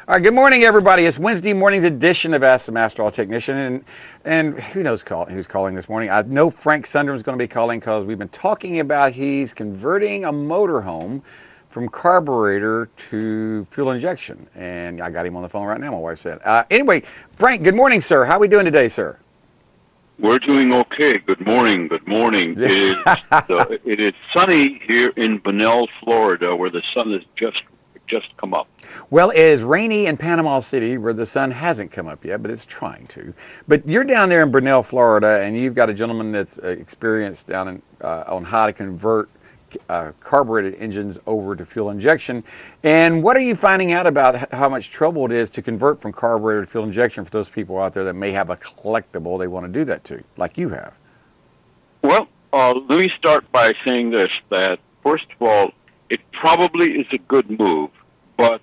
All right, good morning, everybody. It's Wednesday morning's edition of Ask the Master All Technician, and who knows who's calling this morning. I know Frank Sundram is going to be calling because we've been talking about he's converting a motorhome from carburetor to fuel injection, and I got him on the phone right now, my wife said. Anyway, Frank, good morning, sir. How are we doing today, sir? We're doing okay. Good morning. Good morning. It is sunny here in Bunnell, Florida, where the sun has just come up. Well, it is rainy in Panama City, where the sun hasn't come up yet, but it's trying to. But you're down there in Bunnell, Florida, and you've got a gentleman that's experienced down on how to convert carbureted engines over to fuel injection. And what are you finding out about how much trouble it is to convert from carburetor to fuel injection for those people out there that may have a collectible they want to do that to, like you have? Well, let me start by saying this, that first of all, it probably is a good move, but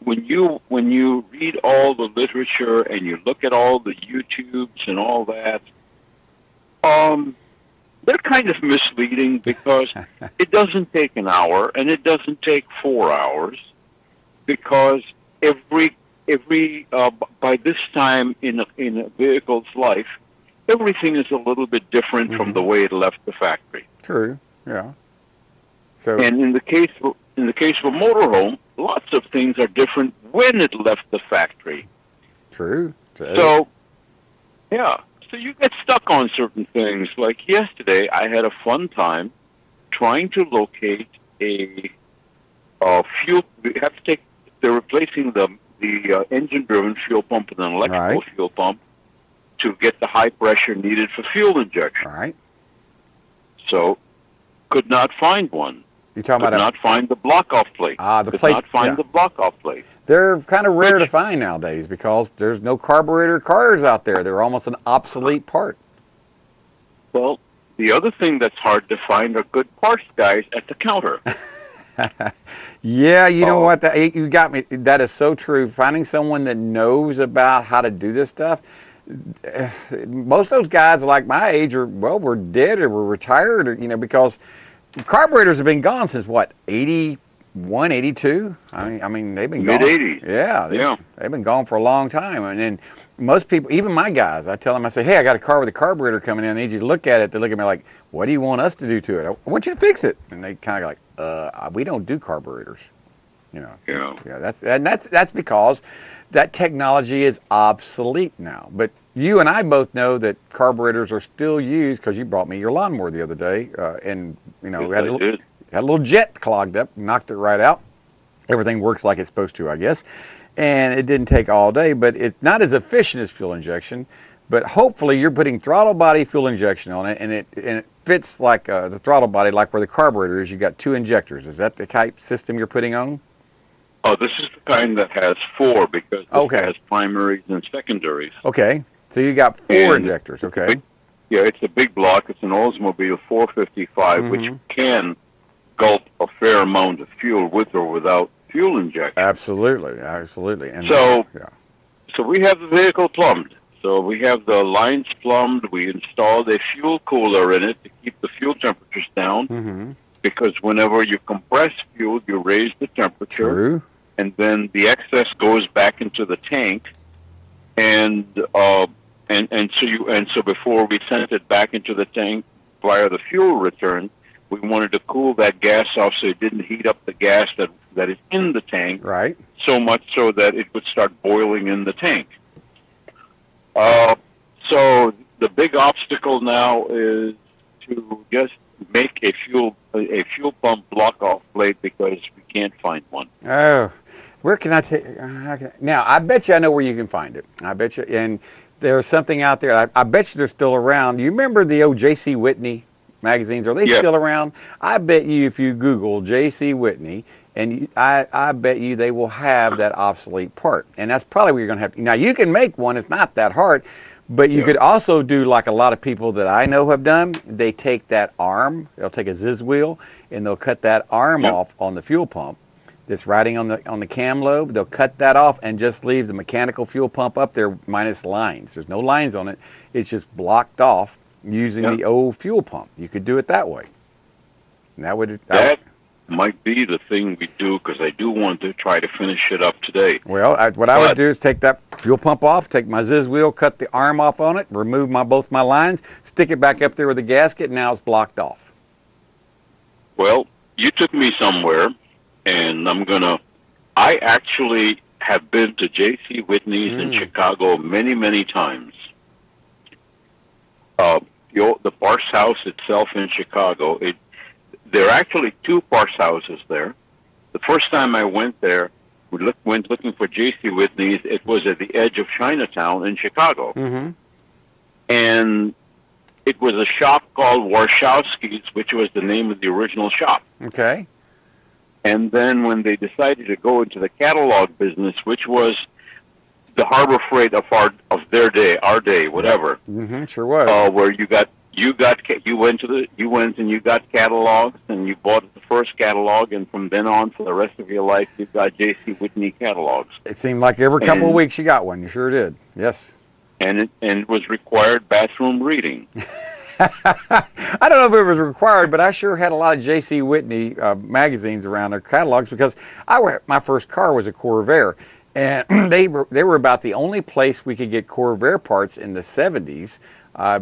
when you read all the literature and you look at all the YouTubes and all that, they're kind of misleading because it doesn't take an hour and it doesn't take 4 hours, because by this time in a vehicle's life, everything is a little bit different from the way it left the factory. True. Yeah. So, and in the case of a motorhome, lots of things are different when it left the factory. True. So, yeah. So you get stuck on certain things. Like yesterday, I had a fun time trying to locate a fuel. They're replacing the engine-driven fuel pump with an electrical fuel pump to get the high pressure needed for fuel injection. All right. So, could not find one. You're talking could about not find the block-off plate. The plate. Could not find the block-off plate. They're kind of rare to find nowadays because there's no carburetor cars out there. They're almost an obsolete part. Well, the other thing that's hard to find are good parts guys at the counter. Yeah, you know what? You got me. That is so true. Finding someone that knows about how to do this stuff. Most of those guys like my age we're dead or we're retired, or, because carburetors have been gone since what, 81, 82? I mean they've been gone. Mid-80s. Yeah, they've been gone for a long time. And then most people, even my guys, I tell them, I say, hey, I got a car with a carburetor coming in. I need you to look at it. They look at me like, what do you want us to do to it? I want you to fix it. And they kind of like, we don't do carburetors. Yeah. That's because that technology is obsolete now. But you and I both know that carburetors are still used, because you brought me your lawnmower the other day, and we had a little jet clogged up, knocked it right out. Everything works like it's supposed to, I guess. And it didn't take all day, but it's not as efficient as fuel injection. But hopefully you're putting throttle body fuel injection on it, and it fits like the throttle body, like where the carburetor is. You got 2 injectors. Is that the type system you're putting on? Oh, this is the kind that has 4, because it has primaries and secondaries. Okay, so you got 4 injectors. Okay. It's a big block. It's an Oldsmobile 455, which can gulp a fair amount of fuel with or without fuel injection. Absolutely. And so we have the vehicle plumbed. So we have the lines plumbed. We installed a fuel cooler in it to keep the fuel temperatures down, because whenever you compress fuel, you raise the temperature. True. And then the excess goes back into the tank, and so before we sent it back into the tank via the fuel return, we wanted to cool that gas off so it didn't heat up the gas that is in the tank. Right. So much so that it would start boiling in the tank. So the big obstacle now is to just make a fuel pump block-off plate, because we can't find one. Oh, where can I take? Now, I bet you I know where you can find it. I bet you, and there's something out there. I bet you they're still around. You remember the old J.C. Whitney magazines? Are they still around? I bet you if you Google J.C. Whitney, and I bet you they will have that obsolete part. And that's probably what you're going to have. Now, you can make one. It's not that hard. But you could also do like a lot of people that I know have done. They take that arm. They'll take a Ziz wheel, and they'll cut that arm off on the fuel pump that's riding on the cam lobe. They'll cut that off and just leave the mechanical fuel pump up there minus lines. There's no lines on it. It's just blocked off using the old fuel pump. You could do it that way. And that would might be the thing we do, because I do want to try to finish it up today. Well, what I would do is take that fuel pump off, take my Ziz wheel, cut the arm off on it, remove both my lines, stick it back up there with the gasket, and now it's blocked off. Well, you took me somewhere, and I actually have been to J.C. Whitney's in Chicago many, many times. The parts house itself in Chicago, there are actually two parts houses there. The first time I went there, went looking for J.C. Whitney's. It was at the edge of Chinatown in Chicago. Mm-hmm. And it was a shop called Warshawski's, which was the name of the original shop. Okay. And then when they decided to go into the catalog business, which was the Harbor Freight of their day, our day, whatever. Mm-hmm, sure was. Where you went and you got catalogs, and you bought the first catalog, and from then on for the rest of your life, you got J.C. Whitney catalogs. It seemed like every couple of weeks you got one. You sure did. Yes. And it was required bathroom reading. I don't know if it was required, but I sure had a lot of J.C. Whitney magazines around their catalogs, because my first car was a Corvair, and they were about the only place we could get Corvair parts in the 70s,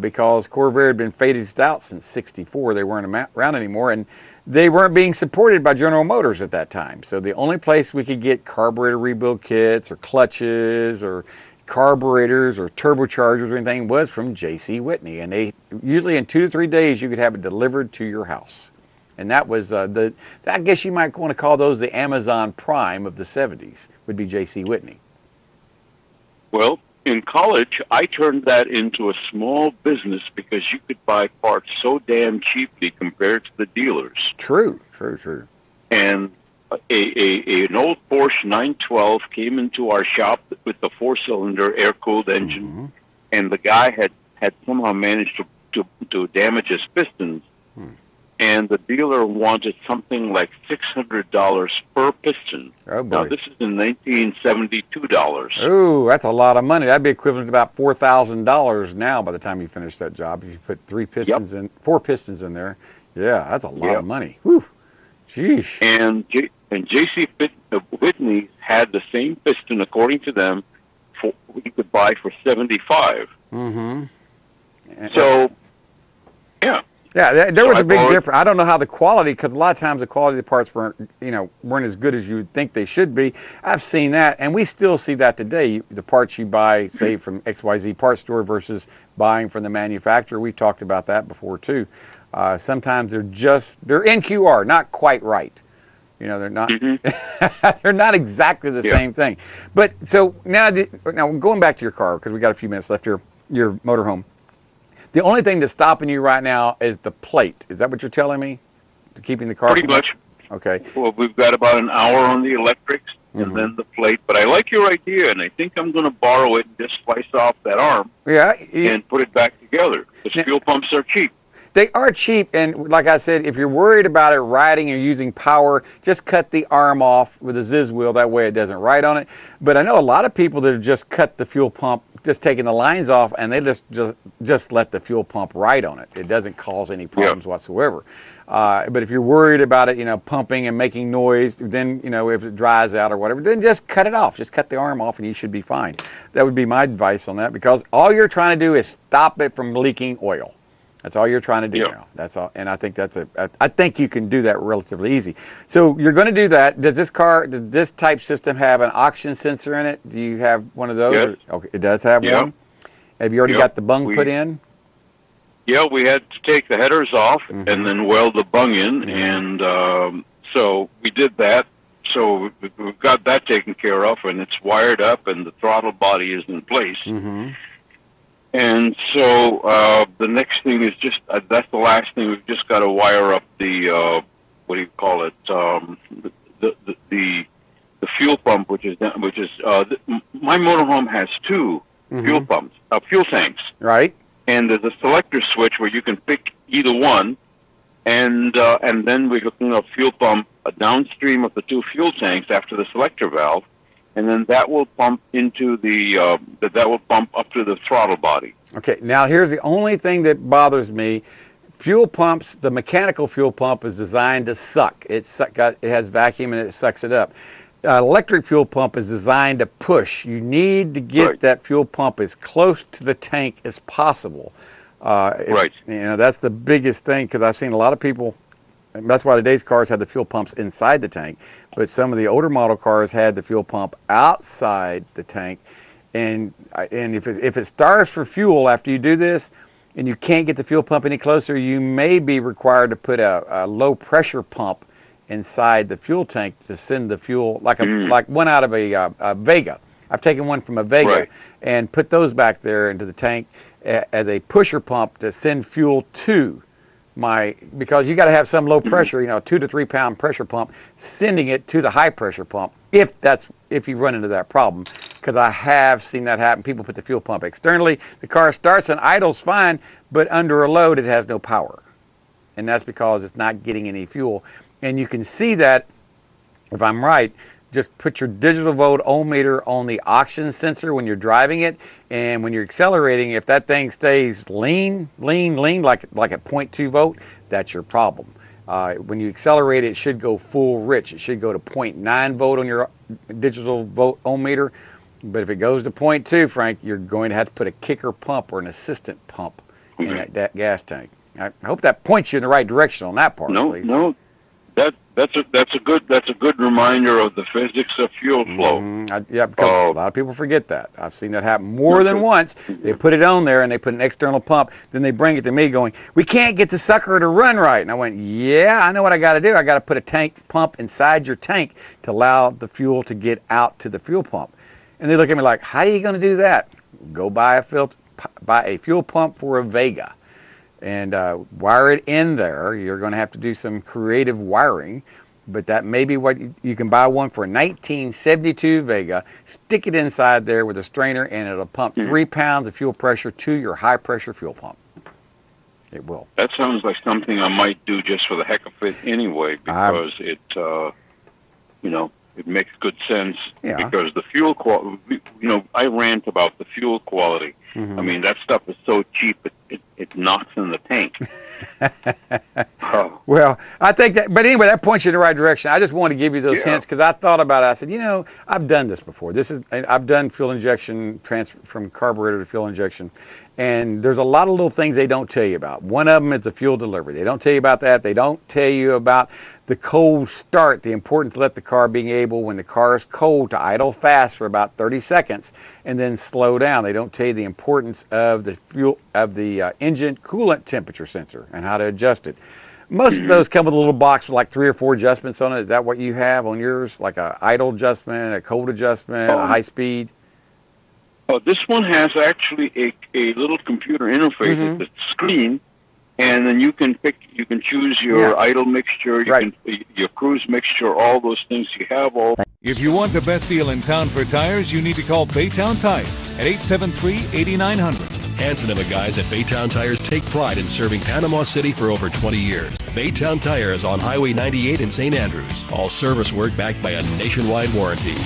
because Corvair had been phased out since '64. They weren't around anymore, and they weren't being supported by General Motors at that time. So the only place we could get carburetor rebuild kits or clutches or carburetors or turbochargers or anything was from J.C. Whitney, and they usually in 2 to 3 days you could have it delivered to your house. And that was I guess you might want to call those the Amazon Prime of the 70s, would be J.C. Whitney. Well, in college, I turned that into a small business, because you could buy parts so damn cheaply compared to the dealers. True. And an old Porsche 912 came into our shop with the 4-cylinder air-cooled engine, mm-hmm. and the guy had somehow managed to damage his pistons, and the dealer wanted something like $600 per piston. Oh, boy. Now, this is in $1972. Oh, that's a lot of money. That'd be equivalent to about $4,000 now by the time you finish that job. If you put 4 pistons in there. Yeah, that's a lot of money. Whew. Jeez. And J.C. Whitney had the same piston, according to them, you could buy for $75. Mm-hmm. So, yeah. Yeah, there was a big difference. I don't know how the quality, because a lot of times the quality of the parts weren't as good as you would think they should be. I've seen that, and we still see that today. The parts you buy, say, from XYZ parts store versus buying from the manufacturer. We've talked about that before too. Sometimes they're NQR, not quite right. They're not. Mm-hmm. They're not exactly the same thing. But so now going back to your car, because we got a few minutes left here. Your motorhome. The only thing that's stopping you right now is the plate. Is that what you're telling me? Keeping the car? Pretty much. Okay. Well, we've got about an hour on the electrics, and then the plate. But I like your idea, and I think I'm going to borrow it and just slice off that arm. And put it back together. Because fuel pumps are cheap. They are cheap, and like I said, if you're worried about it riding or using power, just cut the arm off with a Ziz wheel. That way it doesn't ride on it. But I know a lot of people that have just cut the fuel pump, just taking the lines off, and they just let the fuel pump ride on it. It doesn't cause any problems whatsoever. But if you're worried about it, pumping and making noise, then, if it dries out or whatever, then just cut it off. Just cut the arm off and you should be fine. That would be my advice on that, because all you're trying to do is stop it from leaking oil. That's all you're trying to do now. That's all, and I think I think you can do that relatively easy. So you're going to do that. Does this type system have an oxygen sensor in it? Do you have one of those? Yes. Okay, it does have one. Have you already got the bung put in? Yeah, we had to take the headers off and then weld the bung in, and so we did that. So we've got that taken care of, and it's wired up, and the throttle body is in place. Mm-hmm. And so the next thing is just that's the last thing. We've just got to wire up the what do you call it? The fuel pump, which is my motorhome has 2 fuel pumps, fuel tanks. Right. And there's a selector switch where you can pick either one, and then we're hooking up fuel pump downstream of the 2 fuel tanks after the selector valve. And then that will pump into that will pump up to the throttle body. Okay, now here's the only thing that bothers me fuel pumps, the mechanical fuel pump is designed to suck. It has vacuum and it sucks it up. Electric fuel pump is designed to push. You need to get that fuel pump as close to the tank as possible. Right. That's the biggest thing, because I've seen a lot of people. And that's why today's cars have the fuel pumps inside the tank, but some of the older model cars had the fuel pump outside the tank. And if it starves for fuel after you do this, and you can't get the fuel pump any closer, you may be required to put a low pressure pump inside the fuel tank to send the fuel, like one out of a Vega. I've taken one from a Vega and put those back there into the tank as a pusher pump to send fuel to because you got to have some low pressure, 2 to 3 pound pressure pump, sending it to the high pressure pump if you run into that problem. Because I have seen that happen. People put the fuel pump externally, the car starts and idles fine, but under a load it has no power, and that's because it's not getting any fuel. And you can see that, if I'm right, just put your digital volt ohm meter on the oxygen sensor when you're driving it, and when you're accelerating, if that thing stays lean, like at 0.2 volt, that's your problem. When you accelerate, it should go full rich. It should go to 0.9 volt on your digital volt ohm meter. But if it goes to 0.2, Frank, you're going to have to put a kicker pump or an assistant pump in that gas tank. I hope that points you in the right direction on that part. No. That's a good reminder of the physics of fuel flow. Because a lot of people forget that. I've seen that happen more than once. They put it on there and they put an external pump, then they bring it to me going, "We can't get the sucker to run right." And I went, "Yeah, I know what I got to do. I got to put a tank pump inside your tank to allow the fuel to get out to the fuel pump." And they look at me like, "How are you going to do that?" Go buy a fuel pump for a Vega and wire it in there. You're going to have to do some creative wiring, but that may be what you can buy one for a 1972 Vega, stick it inside there with a strainer, and it'll pump 3 pounds of fuel pressure to your high pressure fuel pump. It will. That sounds like something I might do just for the heck of it anyway, because it makes good sense. Because the fuel quality, I rant about the fuel quality. I mean, that stuff is so cheap, it knocks in the tank. Well, I think that, but anyway, that points you in the right direction. I just wanted to give you those hints because I thought about it. I said, I've done this before. I've done fuel injection, transfer from carburetor to fuel injection, and there's a lot of little things they don't tell you about. One of them is the fuel delivery. They don't tell you about that. They don't tell you about the cold start, the importance to let the car being able, when the car is cold, to idle fast for about 30 seconds and then slow down. They don't tell you the importance of the engine coolant temperature sensor and how to adjust it. Most of those come with a little box with like 3 or 4 adjustments on it. Is that what you have on yours? Like a idle adjustment, a cold adjustment, a high speed? This one has actually a little computer interface. It's a screen, and then you can choose your idle mixture, your cruise mixture, all those things. You have all. If you want the best deal in town for tires, you need to call Baytown Tires at 873-8900. Hanson and the guys at Baytown Tires take pride in serving Panama City for over 20 years. Baytown Tires on Highway 98 in St. Andrews. All service work backed by a nationwide warranty.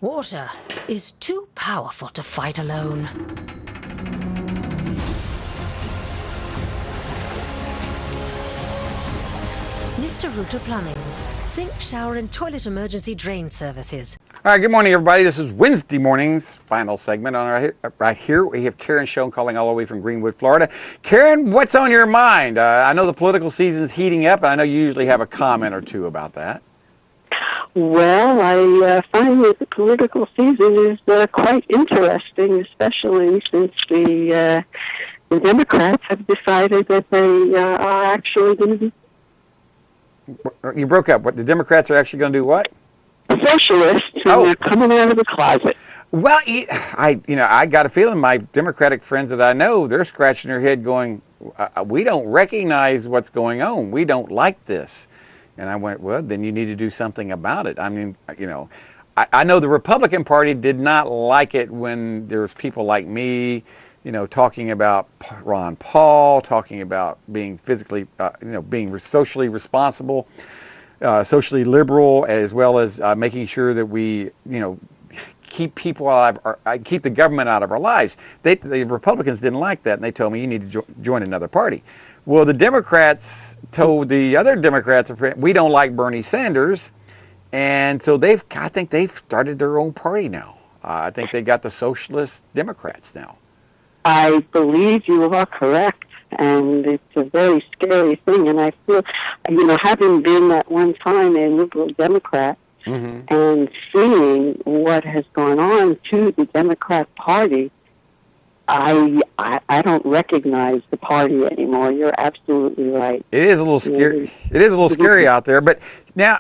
Water is too powerful to fight alone. Mr. Router Plumbing. Sink, shower, and toilet emergency drain services. All right, good morning, everybody. This is Wednesday morning's final segment. Right here, we have Karen Schoen calling all the way from Greenwood, Florida. Karen, what's on your mind? I know the political season's heating up, and I know you usually have a comment or two about that. Well, I find that the political season is quite interesting, especially since the Democrats have decided that they are actually going to be. You broke up. What, the Democrats are actually going to do what? Socialists who are coming out of the closet. Well, I got a feeling my Democratic friends that I know, they're scratching their head going, we don't recognize what's going on. We don't like this. And I went, well, then you need to do something about it. I mean, I know the Republican Party did not like it when there was people like me, talking about Ron Paul, talking about being physically, being socially responsible, socially liberal, as well as making sure that we, keep people out of keep the government out of our lives. The Republicans didn't like that, and they told me you need to join another party. Well, the Democrats told the other Democrats, we don't like Bernie Sanders, and so I think they've started their own party now. I think they got the Socialist Democrats now. I believe you are correct, and it's a very scary thing. And I feel, having been at one time a liberal Democrat, and seeing what has gone on to the Democrat Party, I don't recognize the party anymore. You're absolutely right. It is a little scary. It is a little scary out there, but now,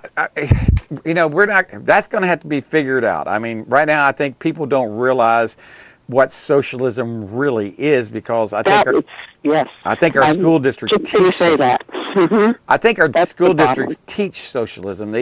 we're not. That's going to have to be figured out. I mean, right now, I think people don't realize what socialism really is, because I think our school districts teach that. I think our school districts teach socialism.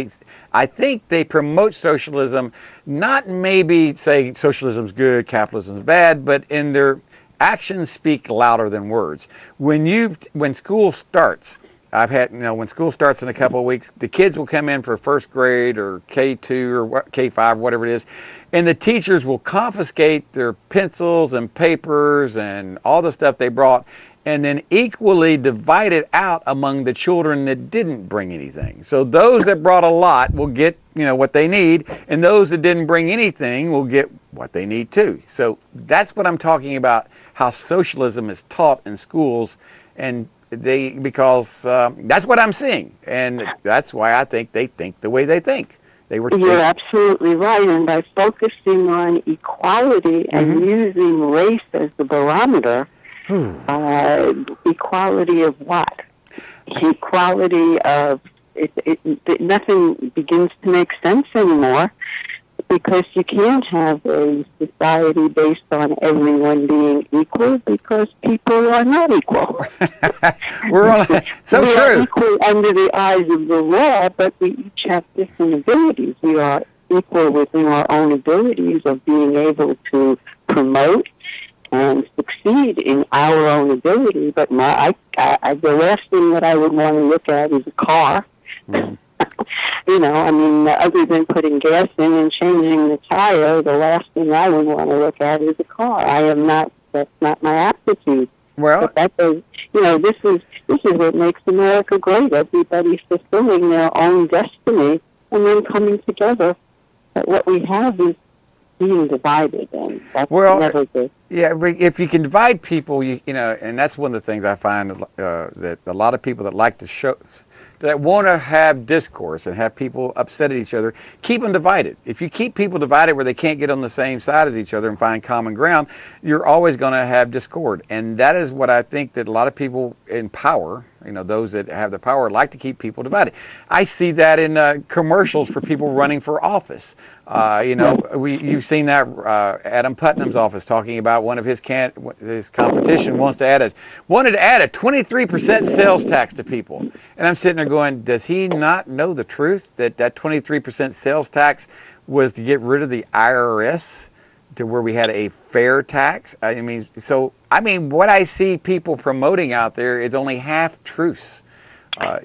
I think they promote socialism, not maybe saying socialism's good, capitalism's bad, but in their actions speak louder than words. When school starts, when school starts in a couple of weeks, the kids will come in for first grade or K2 or K5, whatever it is, and the teachers will confiscate their pencils and papers and all the stuff they brought, and then equally divide it out among the children that didn't bring anything. So those that brought a lot will get, what they need, and those that didn't bring anything will get what they need too. So that's what I'm talking about, how socialism is taught in schools, and because that's what I'm seeing, and that's why I think they think the way they think. You're absolutely right, and by focusing on equality and using race as the barometer, equality of what? Equality of nothing begins to make sense anymore, because you can't have a society based on everyone being equal, because people are not equal. We're true. Equal under the eyes of the law, but we each have different abilities. We are equal within our own abilities of being able to promote and succeed in our own ability. But the last thing that I would want to look at is a car. Other than putting gas in and changing the tire, the last thing I would want to look at is a car. That's not my aptitude. Well, but this is what makes America great. Everybody fulfilling their own destiny and then coming together. But what we have is being divided, and that's never good. Yeah, if you can divide people, and that's one of the things I find that a lot of people that like to show, that want to have discourse and have people upset at each other, keep them divided. If you keep people divided where they can't get on the same side as each other and find common ground, you're always going to have discord. And that is what I think that a lot of people in power, those that have the power, like to keep people divided. I see that in commercials for people running for office. You've seen that Adam Putnam's office talking about one of his competition wanted to add a 23% sales tax to people. And I'm sitting there going, does he not know the truth that 23% sales tax was to get rid of the IRS, to where we had a fair tax? What I see people promoting out there is only half truths. I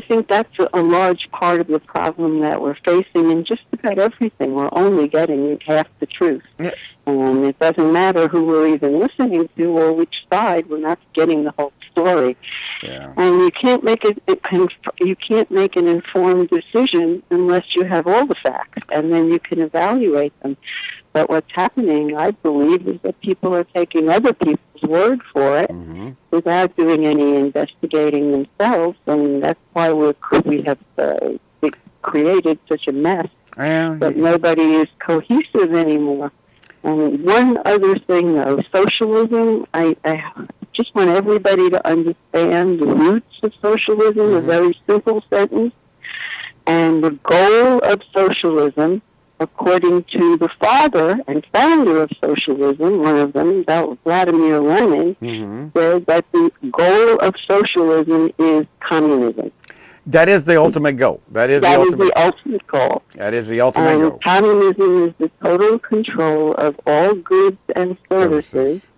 think that's a large part of the problem that we're facing in just about everything. We're only getting half the truth. Yeah. And it doesn't matter who we're even listening to or which side, we're not getting the whole story. Yeah. And you can't make an informed decision unless you have all the facts, and then you can evaluate them. But what's happening, I believe, is that people are taking other people's word for it without doing any investigating themselves, and that's why we have created such a mess that nobody is cohesive anymore. And one other thing, though, socialism, I just want everybody to understand the roots of socialism, a very simple sentence. And the goal of socialism, according to the father and founder of socialism, one of them, Vladimir Lenin, said that the goal of socialism is communism. That is the ultimate goal. That is the ultimate goal. That is the ultimate goal. Communism is the total control of all goods and services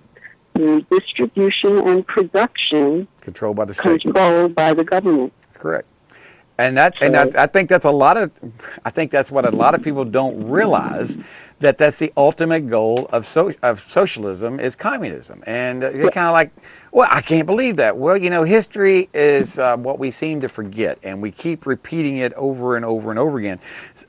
through distribution and production, controlled by the state, controlled by the government. That's correct. And I think that's what a lot of people don't realize, that's the ultimate goal of socialism is communism. And they're kind of like, well, I can't believe that. Well, history is what we seem to forget, and we keep repeating it over and over and over again.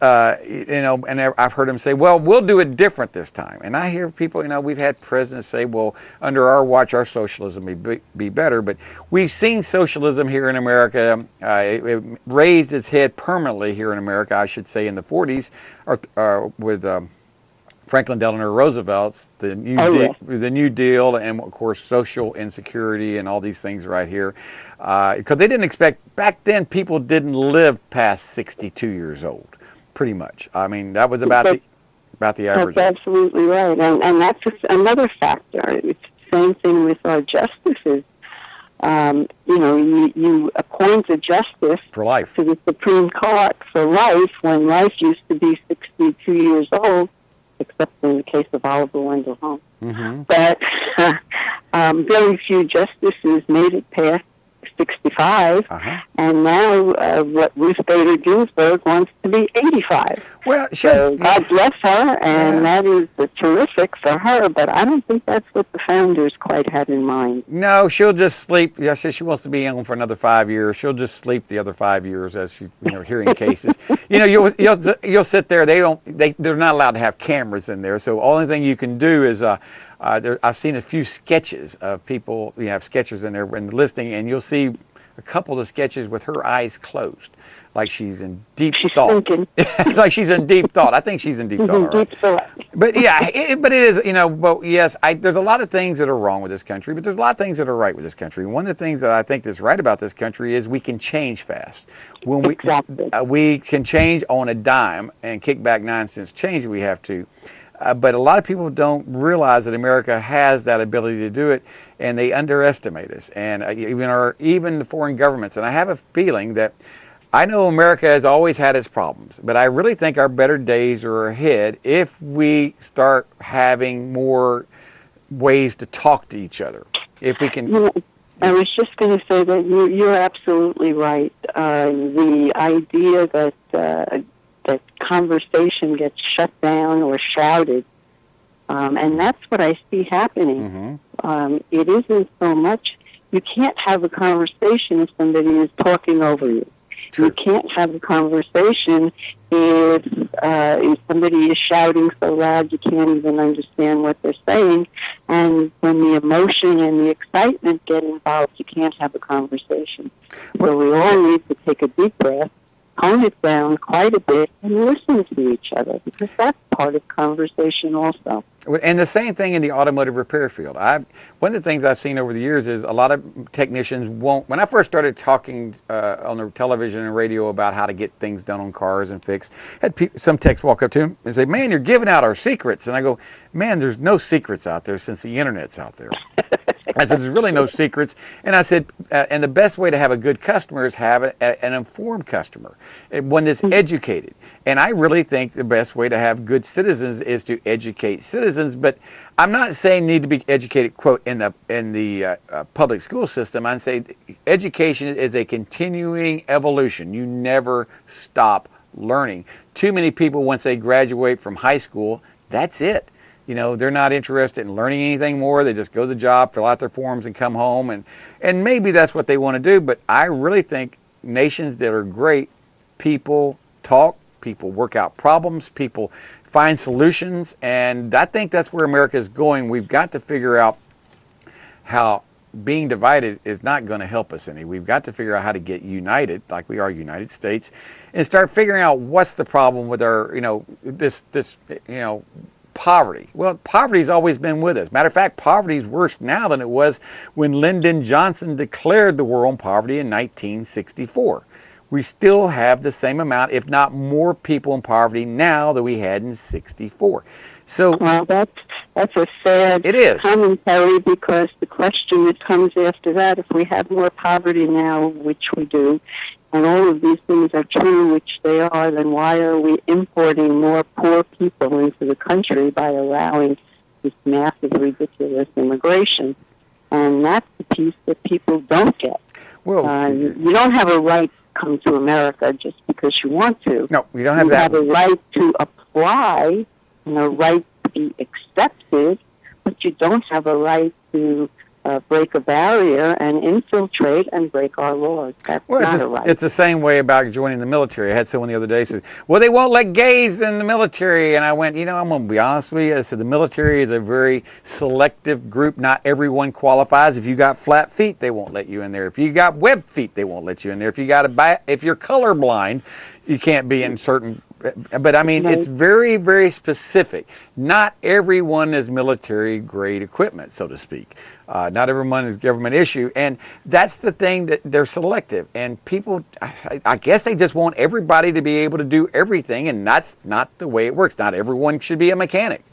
And I've heard them say, well, we'll do it different this time. And I hear people, we've had presidents say, well, under our watch, our socialism may be better. But we've seen socialism here in America. It raised its head permanently here in America, I should say, in the 40s with Franklin Delano Roosevelt's the New Deal, and of course social insecurity and all these things right here, because they didn't expect back then. People didn't live past 62 years old, pretty much. I mean, that was about the average. That's absolutely right, and that's another factor. It's the same thing with our justices. You appoint a justice for life to the Supreme Court for life when life used to be 62 years old, except in the case of Oliver Wendell Holmes. Mm-hmm. But very few justices made it past 65, and now what Ruth Bader Ginsburg wants to be 85. Well, so God bless her, and that is terrific for her, but I don't think that's what the founders quite had in mind. No, she'll just sleep. Yeah, she wants to be on for another 5 years. She'll just sleep the other 5 years as she, hearing cases. You'll sit there. They're not allowed to have cameras in there, so only thing you can do is I've seen a few sketches of people. You have sketches in there and listening, and you'll see a couple of the sketches with her eyes closed, like she's in deep thought. Like she's in deep thought. I think she's in deep thought. Right? Deep thought. But yeah, but it is. But yes, there's a lot of things that are wrong with this country, but there's a lot of things that are right with this country. And one of the things that I think is right about this country is we can change fast. When we can change on a dime and kick back 9 cents change if we have to. But a lot of people don't realize that America has that ability to do it, and they underestimate us, and even the foreign governments. And I have a feeling that I know America has always had its problems, but I really think our better days are ahead if we start having more ways to talk to each other. If we can. I was just going to say that you're absolutely right. The idea that conversation gets shut down or shouted, and that's what I see happening. Mm-hmm. It isn't so much, you can't have a conversation if somebody is talking over you. True. You can't have a conversation if somebody is shouting so loud you can't even understand what they're saying. And when the emotion and the excitement get involved, you can't have a conversation. So we all need to take a deep breath, tone it down quite a bit, and listen to each other, because that's part of conversation also. And the same thing in the automotive repair field. One of the things I've seen over the years is a lot of technicians won't. When I first started talking on the television and radio about how to get things done on cars and fixed, some techs walk up to him and say, "Man, you're giving out our secrets." And I go, "Man, there's no secrets out there since the internet's out there." I said, "There's really no secrets." And I said, and the best way to have a good customer is have an informed customer, one that's educated. And I really think the best way to have good citizens is to educate citizens. But I'm not saying need to be educated, quote, in the public school system. I'm saying education is a continuing evolution. You never stop learning. Too many people, once they graduate from high school, that's it. They're not interested in learning anything more. They just go to the job, fill out their forms, and come home. And maybe that's what they want to do. But I really think nations that are great, people talk, people work out problems, people find solutions. And I think that's where America is going. We've got to figure out how being divided is not going to help us any. We've got to figure out how to get united, like we are United States, and start figuring out what's the problem with our, this poverty. Well, poverty's always been with us. Matter of fact, poverty is worse now than it was when Lyndon Johnson declared the war on poverty in 1964. We still have the same amount, if not more, people in poverty now than we had in '64. So, well, that's a sad commentary, because the question that comes after that, if we have more poverty now, which we do, and all of these things are true, which they are, then why are we importing more poor people into the country by allowing this massive, ridiculous immigration? And that's the piece that people don't get. Well, you don't have a right to come to America just because you want to. No, we don't have that. You have a right to apply right to be accepted, but you don't have a right to break a barrier and infiltrate and break our laws. That's not a right. It's the same way about joining the military. I had someone the other day say, well, they won't let gays in the military. And I went, I'm going to be honest with you. I said, the military is a very selective group. Not everyone qualifies. If you got flat feet, they won't let you in there. If you got web feet, they won't let you in there. If you're colorblind, you can't be in certain. But I mean, it's very, very specific. Not everyone is military-grade equipment, so to speak. Not everyone is government issue, and that's the thing, that they're selective. And people, I guess they just want everybody to be able to do everything, and that's not the way it works. Not everyone should be a mechanic.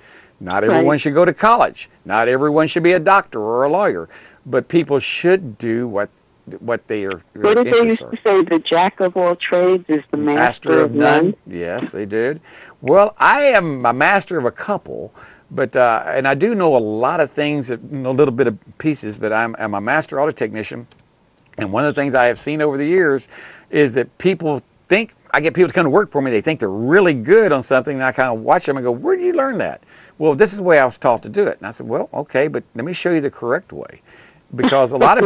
Not everyone should go to college. Not everyone should be a doctor or a lawyer. But people should do what they are. What did they used to say? The jack of all trades is the master of none. Yes, they did. Well, I am a master of a couple, but and I do know a lot of things, a little bit of pieces. But I'm a master auto technician, and one of the things I have seen over the years is that people think, I get people to come to work for me. They think they're really good on something, and I kind of watch them and go, "Where did you learn that?" Well, this is the way I was taught to do it. And I said, "Well, okay, but let me show you the correct way." Because a lot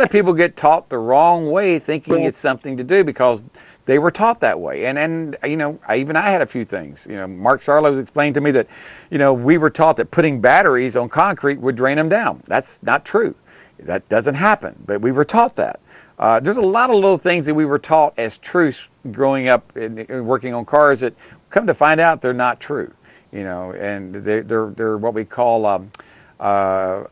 of people get taught the wrong way, thinking it's something to do because they were taught that way. And I had a few things. Mark Sarlo's explained to me that, we were taught that putting batteries on concrete would drain them down. That's not true. That doesn't happen. But we were taught that. There's a lot of little things that we were taught as truths growing up and working on cars that come to find out they're not true. And they're what we call. They're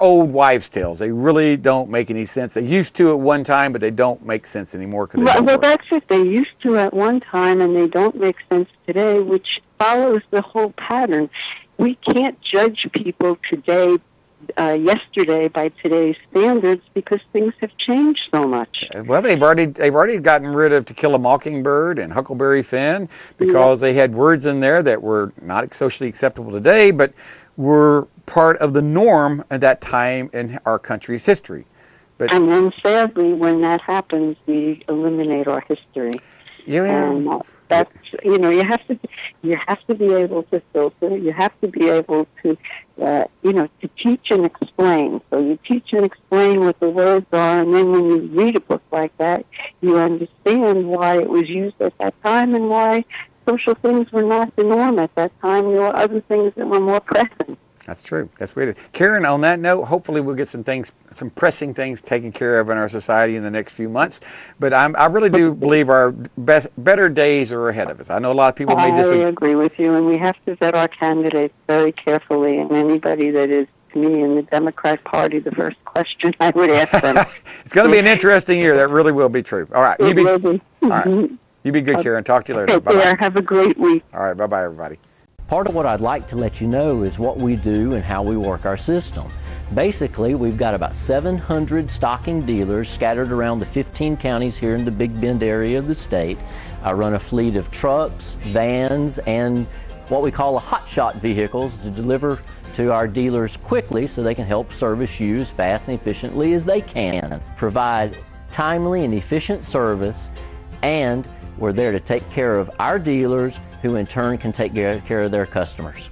old wives' tales. They really don't make any sense. They used to at one time, but they don't make sense anymore. Well, that's it. They used to at one time, and they don't make sense today, which follows the whole pattern. We can't judge people today, yesterday, by today's standards because things have changed so much. Well, they've already gotten rid of To Kill a Mockingbird and Huckleberry Finn because they had words in there that were not socially acceptable today, but were part of the norm at that time in our country's history. And then sadly, when that happens, we eliminate our history. And that's, you have to be able to filter. You have to be able to, to teach and explain. So you teach and explain what the words are, and then when you read a book like that, you understand why it was used at that time and why social things were not the norm at that time. There were other things that were more pressing. That's true. That's weird. Karen, on that note, hopefully we'll get some pressing things taken care of in our society in the next few months. But I really do believe our better days are ahead of us. I know a lot of people may disagree. I agree with you, and we have to vet our candidates very carefully. And anybody that is, to me, in the Democrat Party, the first question I would ask them. It's going to be an interesting year. That really will be true. All right. It will be. All right. You be good, Karen. Talk to you later. Take care. Have a great week. All right. Bye-bye, everybody. Part of what I'd like to let you know is what we do and how we work our system. Basically, we've got about 700 stocking dealers scattered around the 15 counties here in the Big Bend area of the state. I run a fleet of trucks, vans, and what we call hotshot vehicles to deliver to our dealers quickly so they can help service you as fast and efficiently as they can. Provide timely and efficient service, and we're there to take care of our dealers, who in turn can take care of their customers.